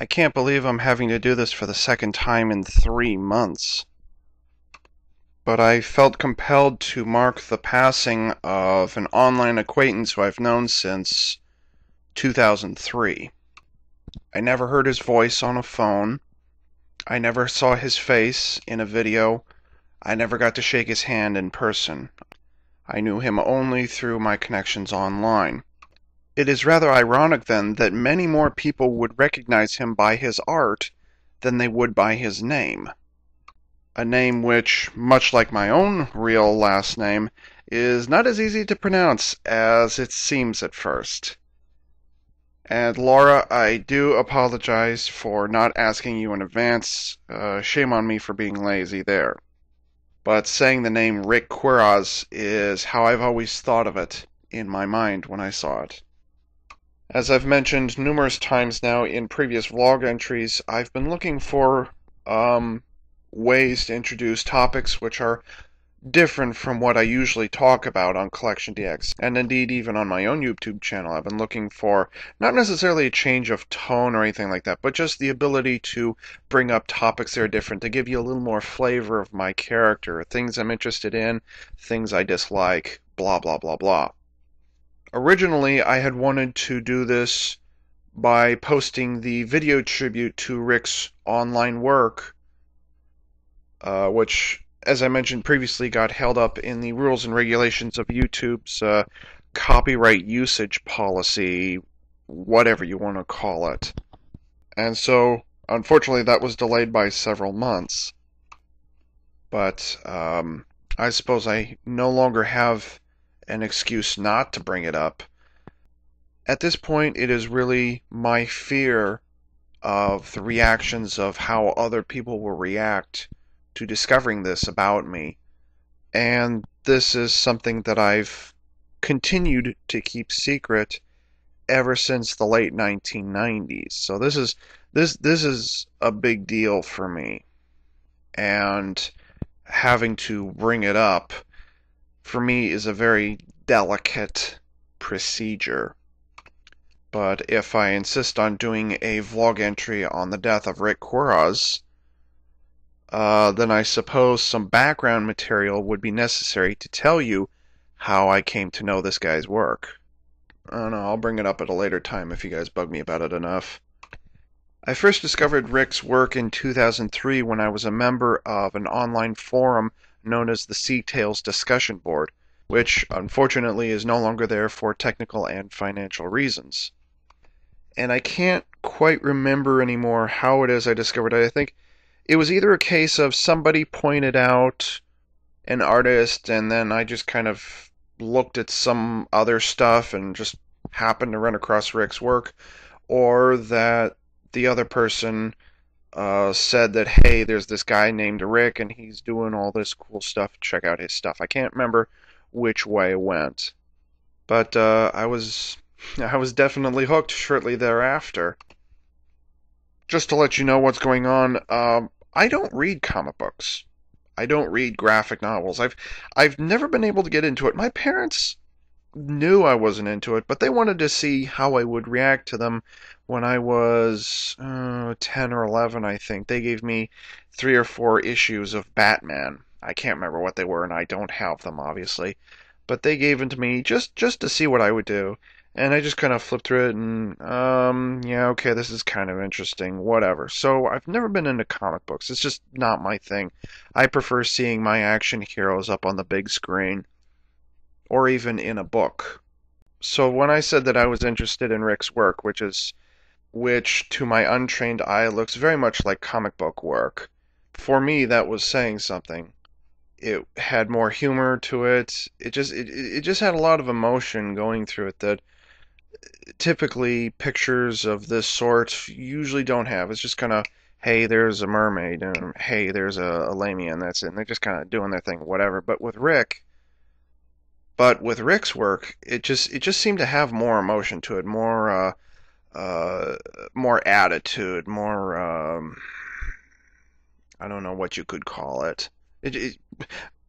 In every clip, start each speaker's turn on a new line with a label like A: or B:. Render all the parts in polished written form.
A: I can't believe I'm having to do this for the second time in 3 months. But I felt compelled to mark the passing of an online acquaintance who I've known since 2003. I never heard his voice on a phone. I never saw his face in a video. I never got to shake his hand in person. I knew him only through my connections online. It is rather ironic, then, that many more people would recognize him by his art than they would by his name. A name which, much like my own real last name, is not as easy to pronounce as it seems at first. And Laura, I do apologize for not asking you in advance. Shame on me for being lazy there. But saying the name Ric Quiroz is how I've always thought of it in my mind when I saw it. As I've mentioned numerous times now in previous vlog entries, I've been looking for ways to introduce topics which are different from what I usually talk about on Collection DX, and indeed even on my own YouTube channel. I've been looking for not necessarily a change of tone or anything like that, but just the ability to bring up topics that are different, to give you a little more flavor of my character, things I'm interested in, things I dislike, blah blah blah blah. Originally, I had wanted to do this by posting the video tribute to Ric's online work, which, as I mentioned previously, got held up in the rules and regulations of YouTube's copyright usage policy, whatever you want to call it. And so, unfortunately, that was delayed by several months. But I suppose I no longer have an excuse not to bring it up. At this point, it is really my fear of the reactions of how other people will react to discovering this about me. And this is something that I've continued to keep secret ever since the late 1990s. So this is a big deal for me. And having to bring it up for me is a very delicate procedure. But if I insist on doing a vlog entry on the death of Ric Quiroz, then I suppose some background material would be necessary to tell you how I came to know this guy's work. I don't know, I'll bring it up at a later time if you guys bug me about it enough. I first discovered Ric's work in 2003 when I was a member of an online forum known as the Sea Tales Discussion Board, which unfortunately is no longer there for technical and financial reasons. And I can't quite remember anymore how it is I discovered it. I think it was either a case of somebody pointed out an artist and then I just kind of looked at some other stuff and just happened to run across Ric's work, or that the other person said that, hey, there's this guy named Ric and he's doing all this cool stuff, check out his stuff. I can't remember which way it went, but I was definitely hooked shortly thereafter. Just to let you know what's going on, I don't read comic books. I don't read graphic novels. I've never been able to get into it. My parents knew I wasn't into it, but they wanted to see how I would react to them when I was 10 or 11, I think. They gave me 3 or 4 issues of Batman. I can't remember what they were, and I don't have them, obviously. But they gave them to me just to see what I would do. And I just kind of flipped through it and, yeah, okay, this is kind of interesting, whatever. So I've never been into comic books. It's just not my thing. I prefer seeing my action heroes up on the big screen, or even in a book. So when I said that I was interested in Ric's work, which to my untrained eye looks very much like comic book work, for me that was saying something. It had more humor to it. It just had a lot of emotion going through it that typically pictures of this sort usually don't have. It's just kind of, hey, there's a mermaid, and hey, there's a lamia, and that's it. And they're just kind of doing their thing, whatever. But with Ric's work, it just seemed to have more emotion to it, more attitude, more I don't know what you could call it.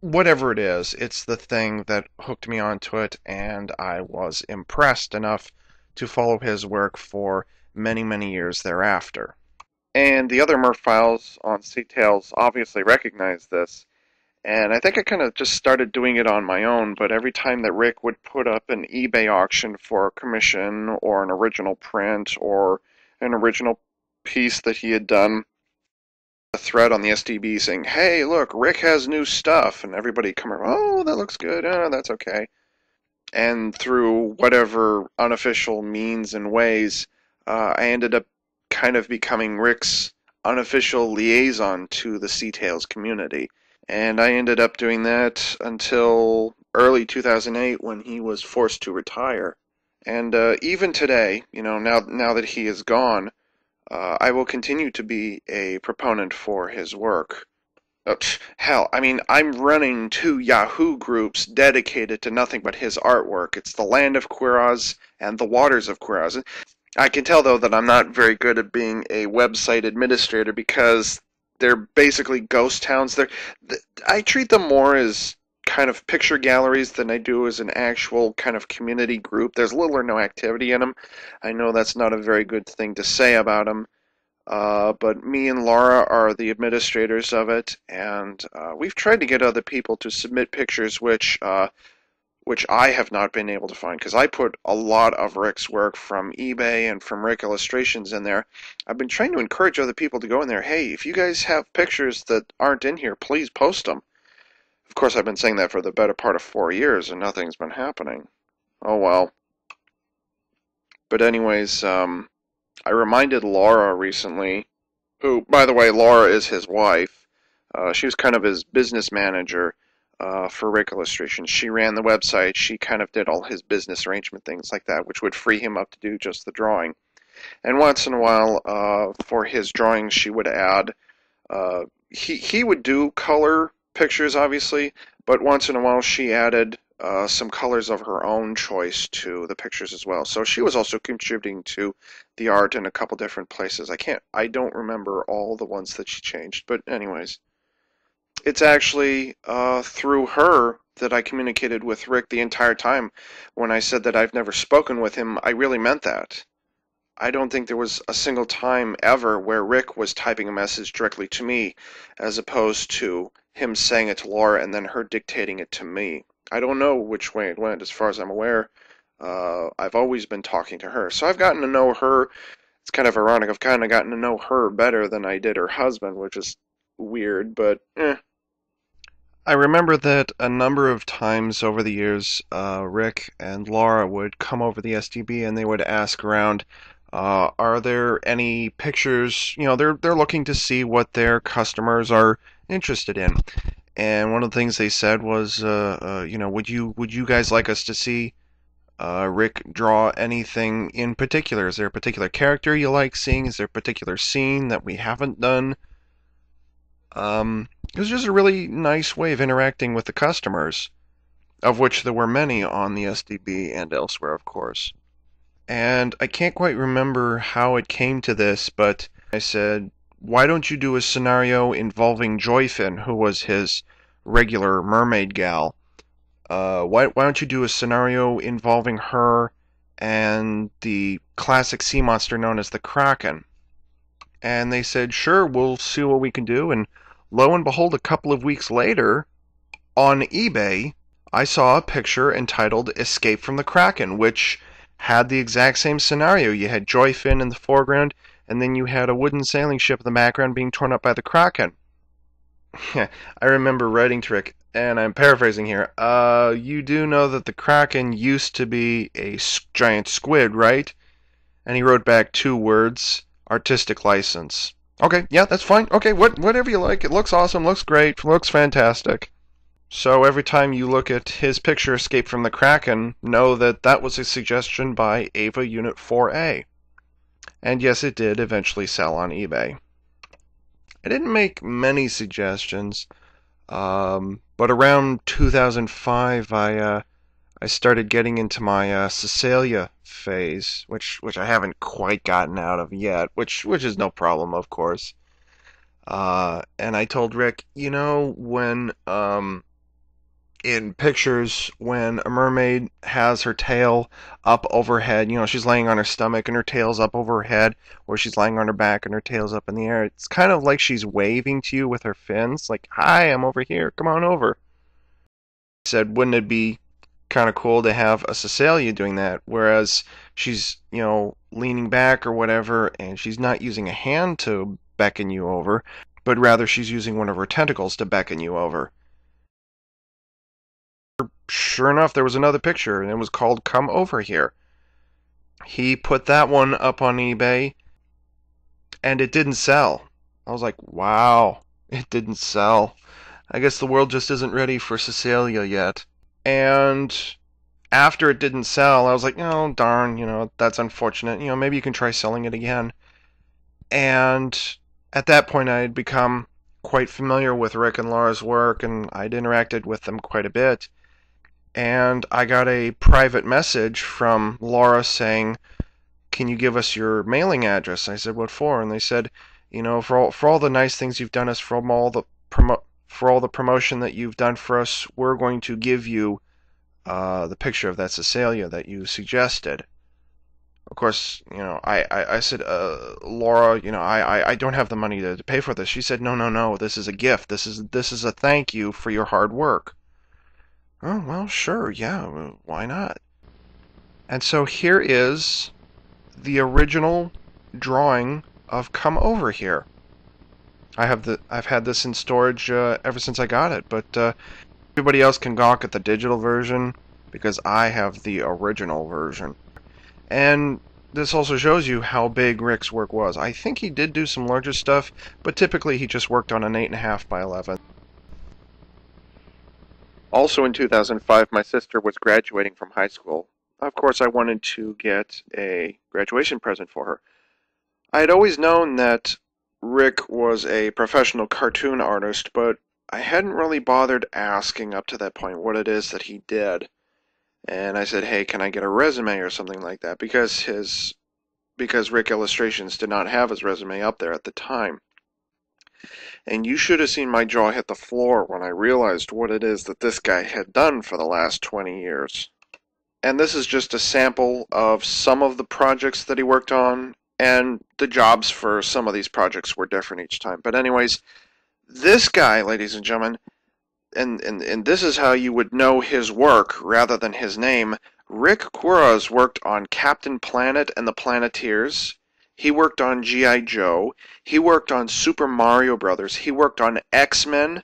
A: Whatever it is, it's the thing that hooked me onto it, and I was impressed enough to follow his work for many, many years thereafter. And the other mer-philes on C-Tails obviously recognize this. And I think I kind of just started doing it on my own, but every time that Rick would put up an eBay auction for a commission or an original print or an original piece that he had done, a thread on the SDB saying, "Hey, look, Rick has new stuff," and everybody come around, "Oh, that looks good. Oh, that's okay." And through whatever unofficial means and ways, I ended up kind of becoming Rick's unofficial liaison to the C-Tails community. And I ended up doing that until early 2008 when he was forced to retire. And even today, now that he is gone, I will continue to be a proponent for his work. Hell, I mean, I'm running 2 Yahoo groups dedicated to nothing but his artwork. It's the Land of Quiroz and the Waters of Quiroz. I can tell, though, that I'm not very good at being a website administrator because they're basically ghost towns. I treat them more as kind of picture galleries than I do as an actual kind of community group. There's little or no activity in them. I know that's not a very good thing to say about them. But me and Laura are the administrators of it, and we've tried to get other people to submit pictures, which I have not been able to find, because I put a lot of Rick's work from eBay and from Rick Illustrations in there. I've been trying to encourage other people to go in there. Hey, if you guys have pictures that aren't in here, please post them. Of course, I've been saying that for the better part of 4 years, and nothing's been happening. Oh well. But anyways, I reminded Laura recently, who, by the way, Laura is his wife. She was kind of his business manager for Rick Illustrations. She ran the website. She kind of did all his business arrangement things like that, which would free him up to do just the drawing. And once in a while, for his drawings, she would add. He would do color pictures, obviously, but once in a while she added some colors of her own choice to the pictures as well. So she was also contributing to the art in a couple different places. I don't remember all the ones that she changed, but anyways, it's actually through her that I communicated with Rick the entire time. When I said that I've never spoken with him, I really meant that. I don't think there was a single time ever where Rick was typing a message directly to me, as opposed to him saying it to Laura and then her dictating it to me. I don't know which way it went, as far as I'm aware. I've always been talking to her, so I've gotten to know her. It's kind of ironic. I've kind of gotten to know her better than I did her husband, which is weird, but eh. I remember that a number of times over the years, Rick and Laura would come over the SDB and they would ask around, are there any pictures? They're looking to see what their customers are interested in. And one of the things they said was, would you guys like us to see Rick draw anything in particular? Is there a particular character you like seeing? Is there a particular scene that we haven't done? It was just a really nice way of interacting with the customers, of which there were many on the SDB and elsewhere, of course. And I can't quite remember how it came to this, but I said, why don't you do a scenario involving Joyfin, who was his regular mermaid gal? Why don't you do a scenario involving her and the classic sea monster known as the Kraken? And they said, sure, we'll see what we can do. And lo and behold, a couple of weeks later, on eBay, I saw a picture entitled Escape from the Kraken, which had the exact same scenario. You had Joyfin in the foreground, and then you had a wooden sailing ship in the background being torn up by the Kraken. I remember writing to Rick, and I'm paraphrasing here. You do know that the Kraken used to be a giant squid, right? And he wrote back 2 words, artistic license. Okay, yeah, that's fine. Okay, whatever you like. It looks awesome, looks great, looks fantastic. So every time you look at his picture, Escape from the Kraken, know that that was a suggestion by Ava Unit 4A. And yes, it did eventually sell on eBay. I didn't make many suggestions, but around 2005, I started getting into my Cecilia phase, which I haven't quite gotten out of yet, which is no problem, of course. And I told Rick, when in pictures when a mermaid has her tail up overhead. You know, she's laying on her stomach and her tail's up over her head, or she's lying on her back and her tail's up in the air. It's kind of like she's waving to you with her fins, like, "Hi, I'm over here. Come on over." I said, wouldn't it be kind of cool to have a Cecilia doing that, whereas she's, leaning back or whatever, and she's not using a hand to beckon you over, but rather she's using one of her tentacles to beckon you over. Sure enough, there was another picture, and it was called "Come Over Here." He put that one up on eBay, and it didn't sell. I was like, wow, it didn't sell. I guess the world just isn't ready for Cecilia yet. And after it didn't sell, I was like, oh, darn, that's unfortunate. Maybe you can try selling it again. And at that point, I had become quite familiar with Rick and Laura's work, and I'd interacted with them quite a bit. And I got a private message from Laura saying, "Can you give us your mailing address?" I said, "What for?" And they said, for all the nice things you've done us, for all the promotion that you've done for us, we're going to give you the picture of that Cecilia that you suggested." Of course, I said, "Laura, I don't have the money to pay for this." She said, "No, no, no. This is a gift. This is a thank you for your hard work." Oh, well, sure, yeah, why not? And so here is the original drawing of "Come Over Here." I've had this in storage ever since I got it, but everybody else can gawk at the digital version because I have the original version. And this also shows you how big Rick's work was. I think he did do some larger stuff, but typically he just worked on an 8.5 by 11. Also in 2005, my sister was graduating from high school. Of course, I wanted to get a graduation present for her. I had always known that Rick was a professional cartoon artist, but I hadn't really bothered asking up to that point what it is that he did. And I said, "Hey, can I get a resume or something like that?" Because Rick Illustrations did not have his resume up there at the time. And you should have seen my jaw hit the floor when I realized what it is that this guy had done for the last 20 years. And this is just a sample of some of the projects that he worked on, and the jobs for some of these projects were different each time. But anyways, this guy, ladies and gentlemen, and this is how you would know his work rather than his name. Ric Quiroz worked on Captain Planet and the Planeteers. He worked on G.I. Joe. He worked on Super Mario Brothers. He worked on X-Men,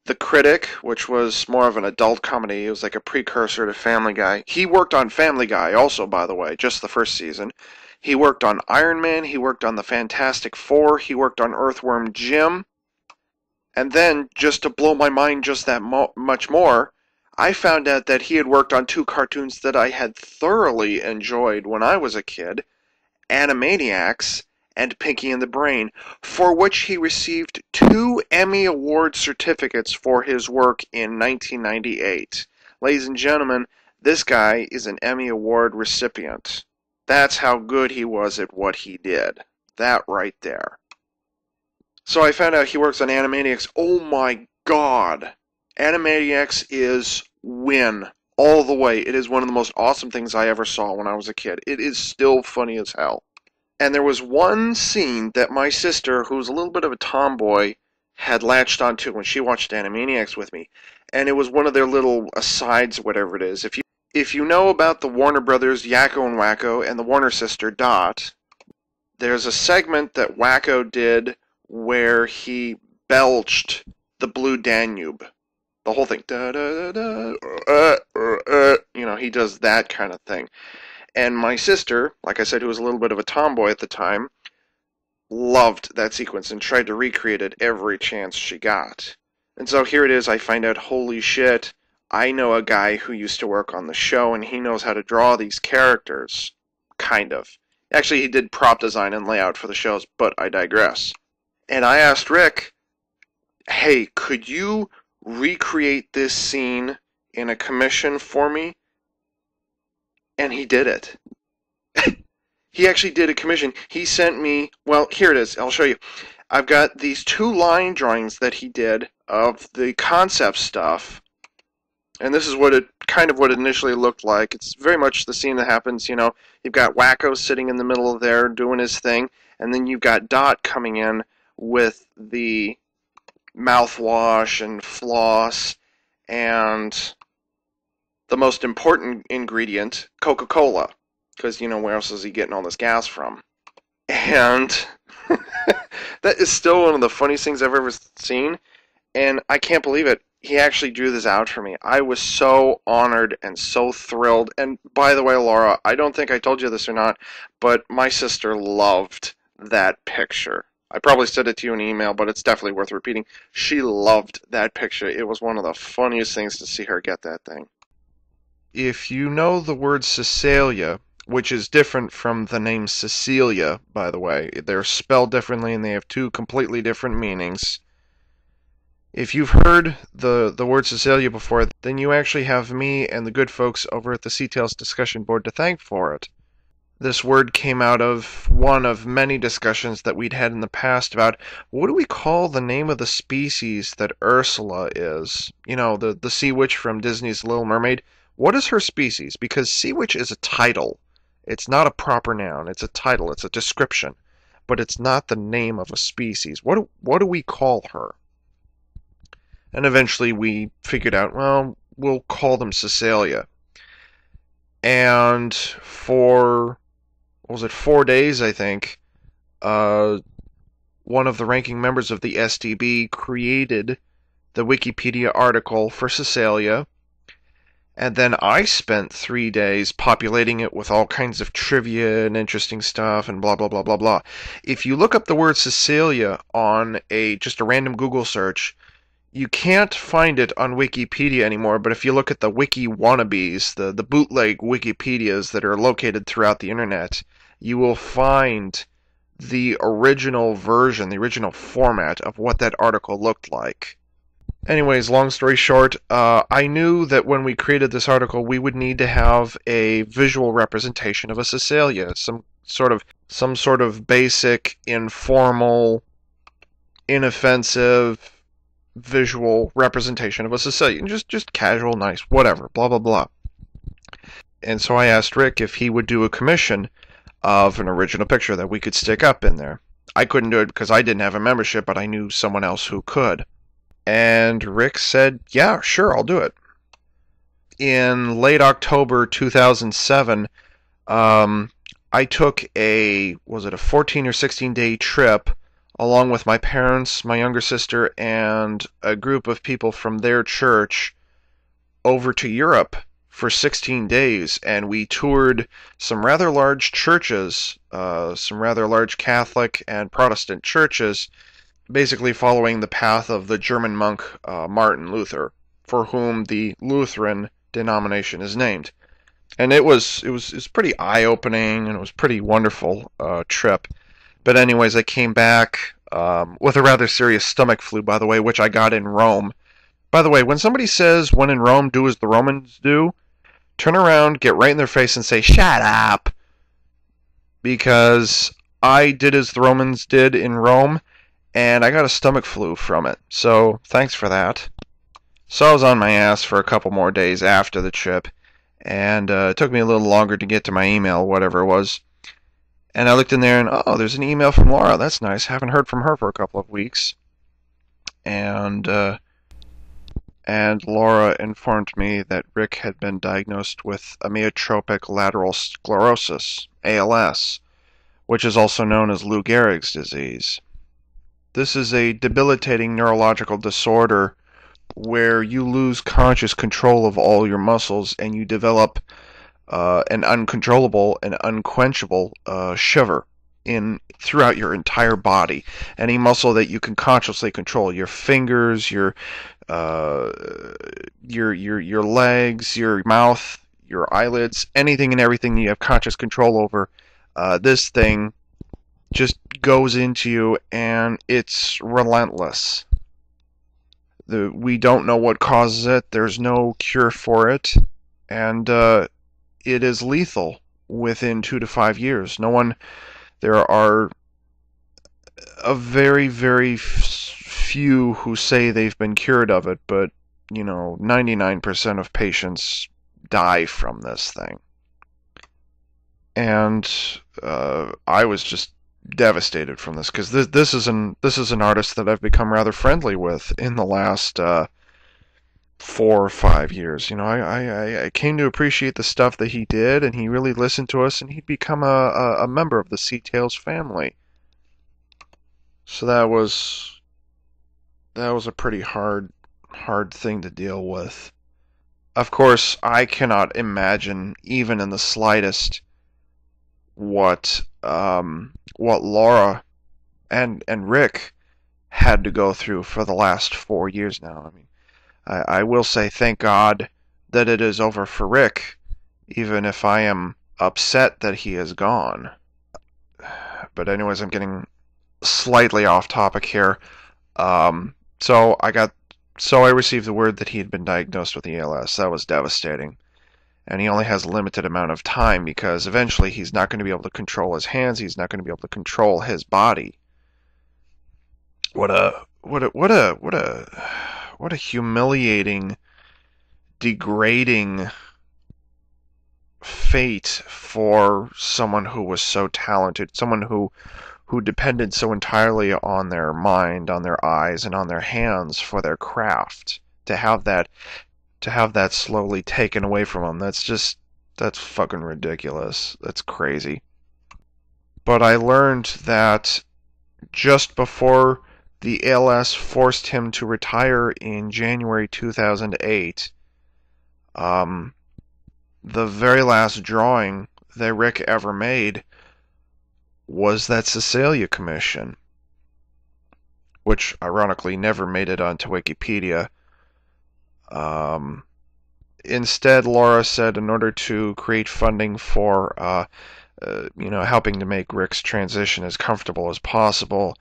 A: The Critic, which was more of an adult comedy. It was like a precursor to Family Guy. He worked on Family Guy also, by the way, just the first season. He worked on Iron Man. He worked on the Fantastic Four. He worked on Earthworm Jim. And then, just to blow my mind just that much more, I found out that he had worked on two cartoons that I had thoroughly enjoyed when I was a kid, Animaniacs and Pinky and the Brain, for which he received 2 Emmy Award certificates for his work in 1998. Ladies and gentlemen, this guy is an Emmy Award recipient. That's how good he was at what he did. That right there. So I found out he works on Animaniacs. Oh my god! Animaniacs is win all the way. It is one of the most awesome things I ever saw when I was a kid. It is still funny as hell. And there was one scene that my sister, who's a little bit of a tomboy, had latched onto when she watched Animaniacs with me. And it was one of their little asides, whatever it is. If you know about the Warner Brothers Yakko and Wacko and the Warner sister Dot, there's a segment that Wacko did where he belched the Blue Danube. The whole thing. Da, da, da, da, he does that kind of thing. And my sister, like I said, who was a little bit of a tomboy at the time, loved that sequence and tried to recreate it every chance she got. And so here it is, I find out, holy shit, I know a guy who used to work on the show and he knows how to draw these characters. Kind of. Actually, he did prop design and layout for the shows, but I digress. And I asked Rick, "Hey, could you recreate this scene in a commission for me?" And he did it. He actually did a commission. He sent me, well, here it is. I'll show you. I've got these 2 line drawings that he did of the concept stuff And this is what it kind of what it initially looked like. It's very much the scene that happens, you've got Wacko sitting in the middle of there doing his thing, and then you've got Dot coming in with the mouthwash and floss and the most important ingredient, Coca-Cola. Because, where else is he getting all this gas from? And that is still one of the funniest things I've ever seen. And I can't believe it. He actually drew this out for me. I was so honored and so thrilled. And by the way, Laura, I don't think I told you this or not, but my sister loved that picture. I probably said it to you in email, but it's definitely worth repeating. She loved that picture. It was one of the funniest things to see her get that thing. If you know the word Cecilia, which is different from the name Cecilia, by the way, they're spelled differently and they have two completely different meanings. If you've heard the word Cecilia before, then you actually have me and the good folks over at the C-Tales discussion board to thank for it. This word came out of one of many discussions that we'd had in the past about what do we call the name of the species that Ursula is? The sea witch from Disney's Little Mermaid. What is her species? Because sea witch is a title. It's not a proper noun. It's a title. It's a description. But it's not the name of a species. What do we call her? And eventually we figured out, well, we'll call them Cecilia. And for, 4 days, I think, one of the ranking members of the SDB created the Wikipedia article for Cecilia. And then I spent 3 days populating it with all kinds of trivia and interesting stuff and blah, blah, blah, blah, blah. If you look up the word Cecilia on just a random Google search, you can't find it on Wikipedia anymore, but if you look at the wiki wannabes, the bootleg Wikipedias that are located throughout the internet, you will find the original version, the original format of what that article looked like. Anyways, long story short, I knew that when we created this article, we would need to have a visual representation of a Cecilia, some sort of basic, informal, inoffensive visual representation of a Sicilian. Just casual, nice, whatever, blah, blah, blah. And so I asked Rick if he would do a commission of an original picture that we could stick up in there. I couldn't do it because I didn't have a membership, but I knew someone else who could. And Rick said, yeah, sure, I'll do it. In late October 2007, I took a 14 or 16 day trip along with my parents, my younger sister, and a group of people from their church over to Europe for 16 days, and we toured some rather large churches, some rather large Catholic and Protestant churches, basically following the path of the German monk Martin Luther, for whom the Lutheran denomination is named. And it was pretty eye-opening, and it was a pretty wonderful trip. But anyways, I came back with a rather serious stomach flu, by the way, which I got in Rome. By the way, when somebody says, when in Rome, do as the Romans do, turn around, get right in their face, and say, shut up! Because I did as the Romans did in Rome, and I got a stomach flu from it. So, thanks for that. So I was on my ass for a couple more days after the trip, and it took me a little longer to get to my email, whatever it was. And I looked in there, and oh, there's an email from Laura. That's nice. Haven't heard from her for a couple of weeks. And Laura informed me that Rick had been diagnosed with amyotrophic lateral sclerosis, ALS, which is also known as Lou Gehrig's disease. This is a debilitating neurological disorder where you lose conscious control of all your muscles and you develop an uncontrollable and unquenchable shiver throughout your entire body. Any muscle that you can consciously control, your fingers, your legs, your mouth, your eyelids, anything and everything you have conscious control over, this thing just goes into you, and it's relentless. We don't know what causes it. There's no cure for it, and it is lethal within 2 to 5 years. There are a very, very few who say they've been cured of it, but 99% of patients die from this thing. And I was just devastated from this because this is an artist that I've become rather friendly with in the last 4 or 5 years. I came to appreciate the stuff that he did, and he really listened to us, and he'd become a member of the Sea Tales family. So that was a pretty hard thing to deal with. Of course, I cannot imagine even in the slightest what Laura and Rick had to go through for the last 4 years now. I mean, I will say thank God that it is over for Rick, even if I am upset that he is gone. But anyways, I'm getting slightly off topic here. So I received the word that he had been diagnosed with ALS. That was devastating. And he only has a limited amount of time because eventually he's not going to be able to control his hands. He's not going to be able to control his body. What a humiliating, degrading fate for someone who was so talented, someone who depended so entirely on their mind, on their eyes, and on their hands for their craft. To have that slowly taken away from them, that's fucking ridiculous. That's crazy. But I learned that just before the ALS forced him to retire in January 2008, the very last drawing that Rick ever made was that Cecilia commission, which ironically never made it onto Wikipedia. Instead, Laura said in order to create funding for helping to make Rick's transition as comfortable as possible,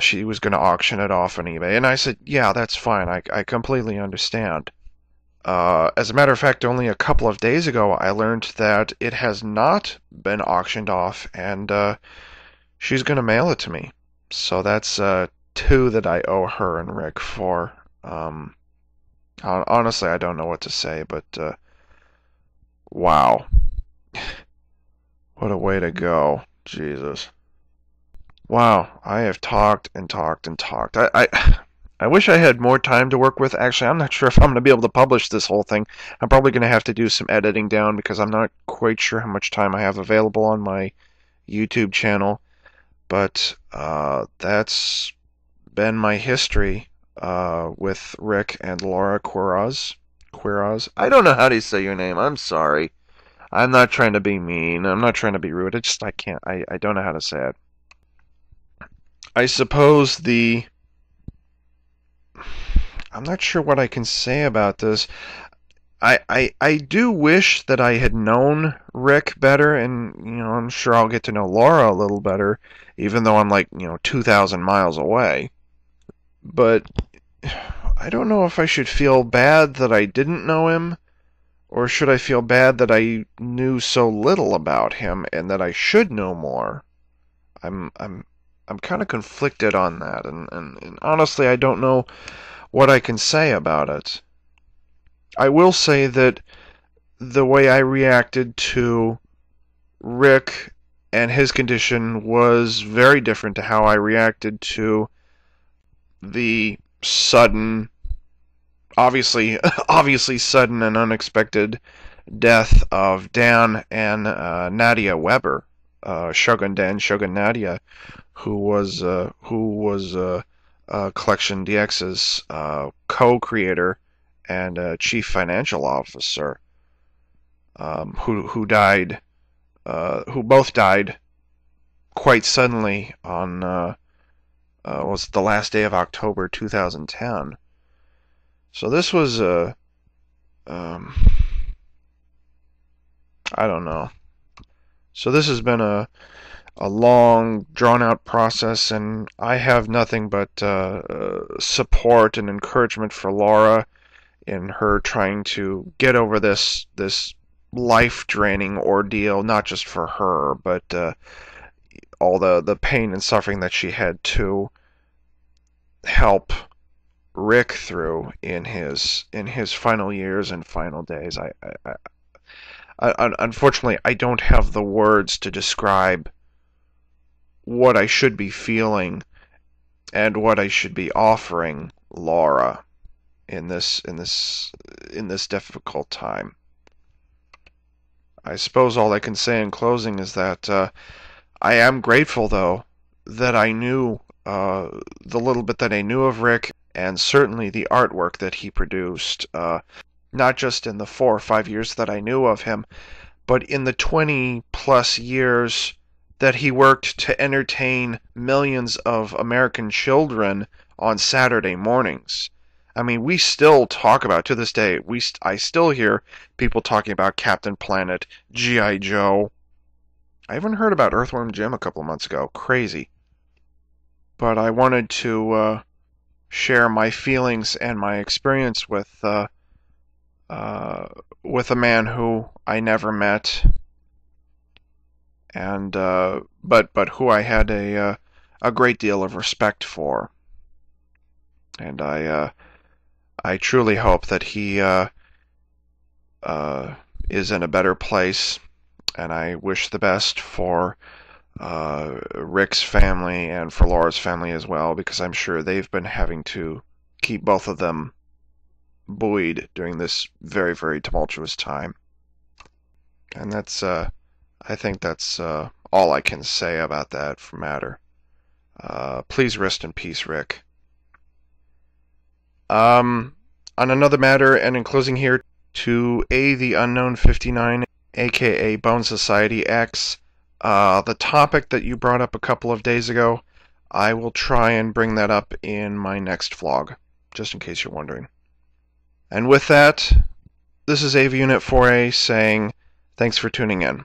A: she was going to auction it off on eBay. And I said, yeah, that's fine. I completely understand. As a matter of fact, only a couple of days ago, I learned that it has not been auctioned off, and she's going to mail it to me. So that's two that I owe her and Rick for. Honestly, I don't know what to say, but wow. What a way to go. Jesus. Wow, I have talked and talked and talked. I wish I had more time to work with. Actually, I'm not sure if I'm going to be able to publish this whole thing. I'm probably going to have to do some editing down because I'm not quite sure how much time I have available on my YouTube channel. But that's been my history with Rick and Laura Quiroz. Quiroz? I don't know how to say your name. I'm sorry. I'm not trying to be mean. I'm not trying to be rude. I can't. I don't know how to say it. I suppose I'm not sure what I can say about this. I do wish that I had known Rick better, and I'm sure I'll get to know Laura a little better, even though I'm like 2,000 miles away. But I don't know if I should feel bad that I didn't know him, or should I feel bad that I knew so little about him and that I should know more. I'm kind of conflicted on that, and honestly, I don't know what I can say about it. I will say that the way I reacted to Rick and his condition was very different to how I reacted to the sudden, obviously sudden and unexpected death of Dan and Nadia Weber, Shogun Dan, Shogun Nadia, who was Collection DX's co-creator and chief financial officer, who died, who both died quite suddenly on was the last day of October 2010. So this was I don't know. So this has been a long, drawn-out process, and I have nothing but support and encouragement for Laura in her trying to get over this life-draining ordeal, not just for her, but all the pain and suffering that she had to help Rick through in his final years and final days. Unfortunately, I don't have the words to describe what I should be feeling and what I should be offering Laura in this difficult time. I suppose all I can say in closing is that I am grateful, though, that I knew the little bit that I knew of Rick, and certainly the artwork that he produced, not just in the 4 or 5 years that I knew of him, but in the 20 plus years that he worked to entertain millions of American children on Saturday mornings. I mean, we still talk about, to this day, I still hear people talking about Captain Planet, G.I. Joe. I even heard about Earthworm Jim a couple of months ago. Crazy. But I wanted to share my feelings and my experience with a man who I never met, and but who I had a great deal of respect for, and I truly hope that he is in a better place, and I wish the best for Rick's family and for Laura's family as well, because I'm sure they've been having to keep both of them buoyed during this very, very tumultuous time. And that's I think that's all I can say about that matter. Please rest in peace, Rick. On another matter, and in closing here, to the Unknown 59, aka Bone Society X, the topic that you brought up a couple of days ago, I will try and bring that up in my next vlog, just in case you're wondering. And with that, this is AV Unit 4A saying thanks for tuning in.